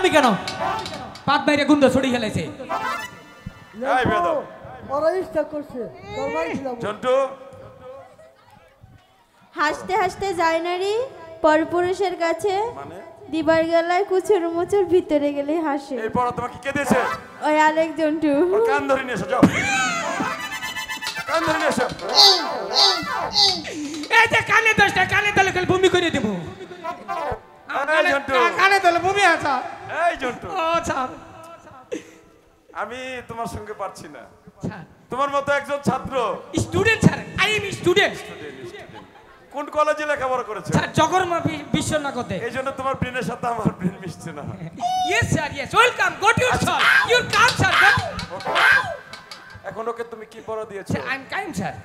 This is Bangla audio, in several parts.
মারলি কেন? পাত বাইরে গুন্দ ছড়ি খেলেছে। এই বেদম ওরা ইচ্ছা করছে তোর বাড়ি ছিলাম জন্টু হাসতে হাসতে যায় নারী পরপুরুষের কাছে মানে দিবার গেলায় কুচুর মুচুর ভিতরে গেলে হাসে। এই পড়া তোমাকে কে দিয়েছে? ওই আরেক জন্টু। ওর কান ধরে নিয়ে এসো, যাও কান ধরে নিয়ে এসো। এই যে কানে দোষটা, কানে দলে খেলে ভূমি করে দেবো। এই জন্টু কানে দলে ভূমি আছে। এই জন্টু ও স্যার, আমি তোমার সঙ্গে পারছি না। স্যার তোমার মতো একজন ছাত্র, student sir, I am student. কোন কলেজে লেখাপড়া করেছে? স্যার জগন্মা বিশ্বনাথে। এই জন্য তোমার ব্রেনের সাথে আমার ব্রেন মিশছে না। Yes sir, yes, welcome, go to your sir, your come sir. এখন ওকে তুমি কি পড়া দিয়েছো? I am came sir.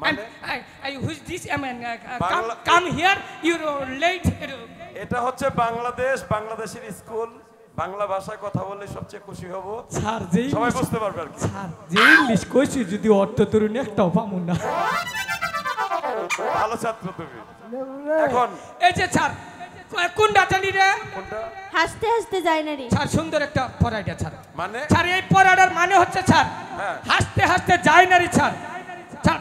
মানে I who's this? I mean, Bangla- come here. You're late. এটা হচ্ছে বাংলাদেশ, বাংলাদেশের স্কুল। বাংলা ভাষায় কথা বললে সবচেয়ে খুশি হব, স্যার যেই সবাই বুঝতে পারবে আর কি। স্যার যে ইংলিশ কইছি যদি অর্থ তরুণ একটাও পাবো না। ভালো ছাত্র তুমি। এখন এই যে স্যার কোনটা জানি রে? কোনটা? হাসতে হাসতে যায় নারী। স্যার সুন্দর একটা পড়াইটা স্যার। মানে স্যার এই পড়াটার মানে হচ্ছে স্যার হ্যাঁ। হাসতে হাসতে যায় নারী স্যার। Sir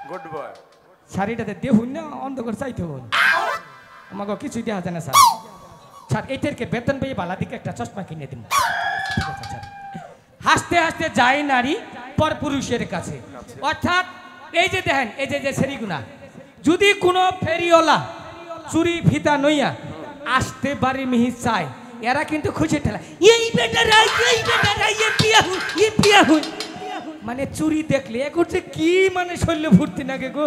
good boy. শাড়িটাতে দেখুন না, অন্ধকার চাইতে হন, আমাকে কিছুই দেখা যায় না স্যার। স্যার এইটাকে বেতন পেয়ে বালা দিকে একটা চশমা কিনে দিন। ঠিক আছে স্যার। হাসতে হাসতে যায় নারী পর পুরুষের কাছে, অর্থাৎ এই যে দেখেন এই যে সেরিগুনা, যদি কোনো ফেরিওয়ালা চুরি ফিতা নইয়া আসতে বাড়ি মিহি চায়, এরা কিন্তু খুশি ঠেলা এই বেটারা এই বিয়া হুই মানে চুরি দেখলে করছে কি মানে শৈল্য ফুর্তি নাগে গো।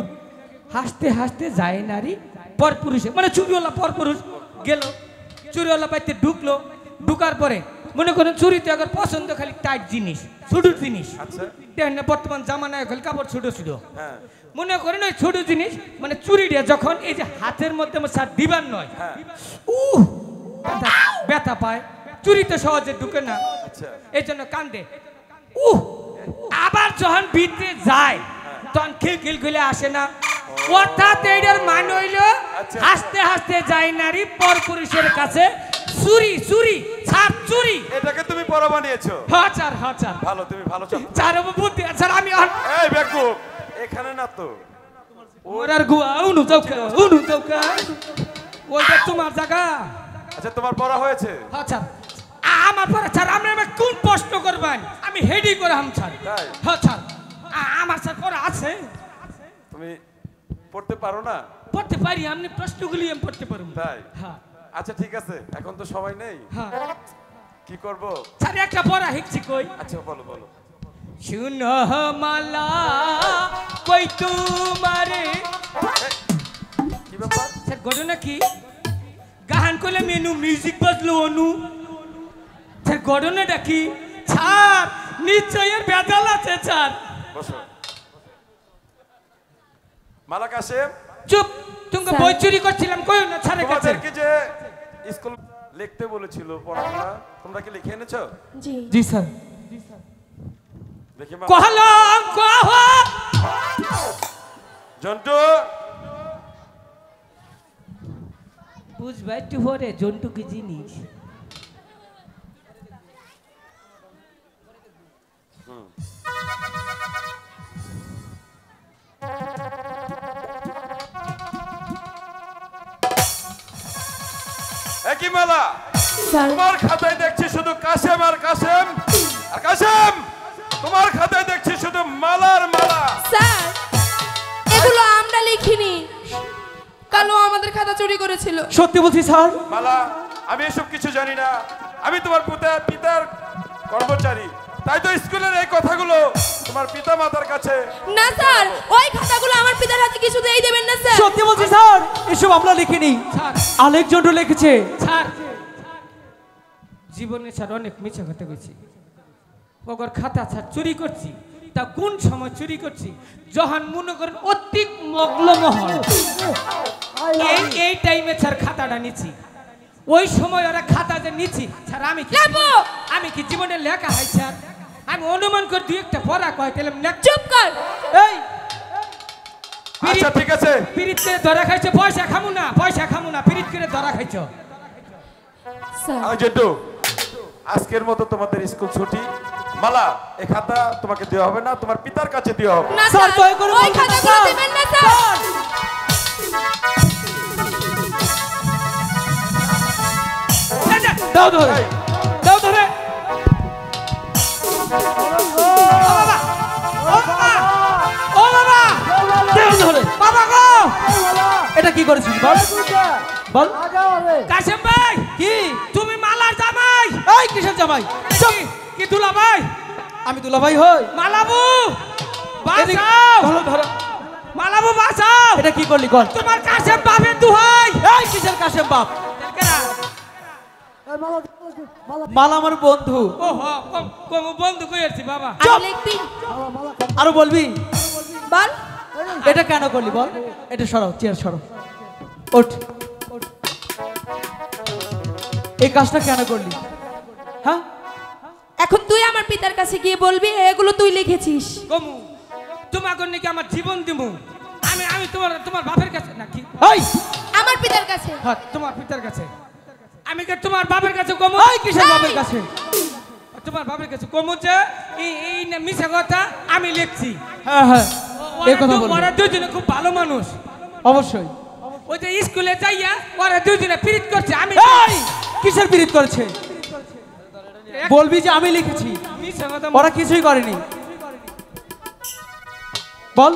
হাসতে হাসতে যায় নারী পর পুরুষে, মানে চুরিওয়ালা পর পুরুষ গেল, চুরিওয়ালা বাড়িতে ঢুকলো, ঢুকার পরে মনে করেন চুরিতে আবার পছন্দ খালি টাইট জিনিস, ছোট জিনিস। আচ্ছা দেখেন না বর্তমান জামানায় খালি কাপড় ছোট ছোট, হ্যাঁ মনে করেন ওই ছোট জিনিস মানে চুরিটা যখন এই যে হাতের মধ্যে স্যার দিবার নয়, হ্যাঁ ব্যথা পায়, চুরিতে সহজে ঢুকে না, আচ্ছা এই জন্য কান্দে। আবার যখন ভিতরে যায় তখন খিলখিল খুলে আসে না, অর্থাৎ এইটার মান হইল আচ্ছা। হাসতে হাসতে যায় নারী পর পুরুষের কাছে চুরি চুরি ছাপ চুরি। এটাকে তুমি পড়া বানিয়েছো? হ্যাঁ স্যার, হ্যাঁ স্যার, ভালো, তুমি ভালো ছাত্র। স্যার বুদ্ধি স্যার। আমি এই বেকুব এখানে না তো, ওরার গুয়া উনু চৌকা ওইটা তোমার জায়গা। আচ্ছা তোমার পড়া হয়েছে? হ্যাঁ স্যার, আমার পরে স্যার আপনি আমাকে কোন প্রশ্ন করবেন আমি হেডি করে হাম স্যার। তাই? হ্যাঁ স্যার, আমার স্যার পড়া আছে, তুমি পড়তে পারো না? পড়তে পারি, আপনি প্রশ্নগুলি আমি পড়তে পারবো। তাই? হ্যাঁ আচ্ছা ঠিক আছে, এখন তো সময় নেই, হ্যাঁ কি করব? স্যার একটা পড়া শিখছি কই। আচ্ছা বলো বলো। শুনো মালা কই তোমারে, কি ব্যাপার? স্যার ঘটনা কি? গান করলে মেনু মিউজিক বাজলো অনু, স্যার ঘটনাটা কি? স্যার নিশ্চয় এর বেজাল আছে স্যার। বসো। মালা কাশেম, চুপ, তুমি স্যার। বই চুরি করছিলাম কই না স্যারের কাছে। তোমাদেরকে যে স্কুল লিখতে বলেছিল পড়াশোনা, তোমরা কি লিখে এনেছো? জি জি স্যার। দেখি মা। কহলাম কহ জন্টু বুঝবা একটু পরে জন্টু কি জিনিস। একই মালা, স্যার। তোমার খাতায় দেখছি শুধু কাশেম আর কাশেম আর কাশেম, তোমার খাতায় দেখছি শুধু মালার মালা। স্যার এগুলো আমরা লিখিনি, কালো আমাদের খাতা চুরি করেছিল। সত্যি বলছি স্যার। মালা, আমি এসব কিছু জানি না, আমি তোমার পিতার কর্মচারী, তাই তো স্কুলের এই কথাগুলো তোমার পিতা মাতার কাছে। না স্যার, ওই খাতাগুলো আমার পিতার হাতে কিছুতেই দেবেন না স্যার। সত্যি বলছি স্যার, এসব আমরা লিখিনি, আলেকজান্ডার লিখেছে স্যার। জীবনে স্যার অনেক মিথ্যা কথা কইছি, ওগর খাতা স্যার চুরি করছি, তা কোন সময় চুরি করছি যখন মনে করেন অতিক মগ্নমহল এই টাইমে স্যার খাতাটা নিচ্ছি, ওই সময় ওরা খাতা যে নিচ্ছি স্যার আমি কি জীবনে লেখা হয় স্যার? আমি অনুমান করে দুই একটা পড়া কয় তাহলে চুপ কর। এই আচ্ছা ঠিক আছে পিরিত করে ধরা খাইছো, পয়সা খামু না পিরিত করে ধরা খাইছো। স্যার আমি জেন্টু আজকের মতো তোমাদের স্কুল ছুটি। মালা এই খাতা তোমাকে দেওয়া হবে না, তোমার পিতার কাছে দেওয়া হবে। না স্যার, স্যার দয়া করে ওই বলবেন না, খাতাগুলো স্যার। দেবেন না স্যার। দাও ধরে, দাও ধরে। ও বাবা, দেও ধরে। বাবা গো, এটা কি করেছিস বল বল। কাশেম ভাই, কি তুমি মালার জামাই? এই কিসের জামাই? চুপ। কি দুলা ভাই? আমি দুলাভাই হই? মালাবু এদিকে বাঁচাও, ধরো ধরো। মালাবু বাঁচাও, এটা কি করলি কর। তোমার কাশেম বাপের দুহাই। এই কিসের কাশেম বাপ? কেনা? এই মালা মালা মালা আমার বন্ধু। ও হ, কম বন্ধু কইছি বাবা। আর লিখবি মালা আরো বলবি? বল। এটা কেন করলি বল? এটা সরাও, চেয়ার সরাও, ওঠ। এই কাজটা কেন করলি? হ্যাঁ এখন তুই আমার পিতার কাছে গিয়ে বলবি এগুলো তুই লিখেছিস। কমু তোমাকে নাকি আমার জীবন দিমু। আমি তোমার বাপের কাছে নাকি? এই আমার পিতার কাছে। হ্যাঁ, তোমার পিতার কাছে। আমি কি তোমার বাপের কাছে কমু? এই কিসের বাপের কাছে? তোমার বাপের কাছে কমু যে এই না মিছা কথা আমি লিখছি। হ্যাঁ হ্যাঁ, এই কথা বলবি। ওরা দুজনে খুব ভালো মানুষ। অবশ্যই। ওই যে স্কুলে যাইয়া ওরা দুজনে পিরিত করছে। আমি এই কিসের বিরোধ করেছে? বলবি যে আমি লিখেছি। মিছা কথা ওরা কিছুই করেনি। বল,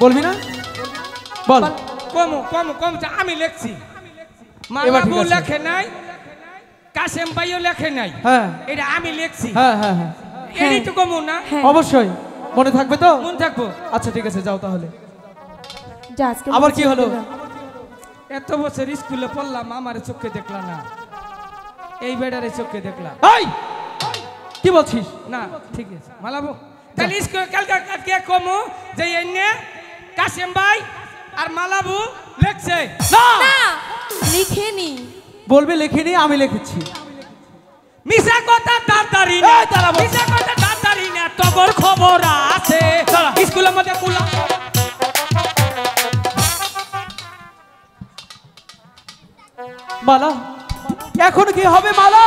বলবি না? বল। কমু যে আমি লিখছি। এবার ঠিক মালাবু আছে। লেখে নাই, কাশেম ভাইও লেখে নাই। হ্যাঁ এটা আমি লিখছি। হ্যাঁ হ্যাঁ হ্যাঁ, এরই তো কমু না? হ্যাঁ অবশ্যই মনে থাকবে তো। মন থাকবো। আচ্ছা ঠিক আছে, যাও তাহলে। যা আজকে আবার কি হলো? এত বছর স্কুলে পড়লাম, আমার চোখে দেখলাম না, এই বেড়ারে চোখে দেখলাম। এই কি বলছিস? না ঠিক আছে মালাবু, তাহলে স্কুলে কালকে কমু যে এনে কাশেম ভাই আর মালাবু লেখছে। না, না লিখেনি। বলবি লিখিনি, আমি লিখেছি। মিছা কথা দাঁড়ারি না, এই দাঁড়া বল। মিছা কথা দাঁড়ারি না, তগর খবর আছে দাঁড়া। স্কুলের মধ্যে কুলা। মালা, এখন কি হবে মালা?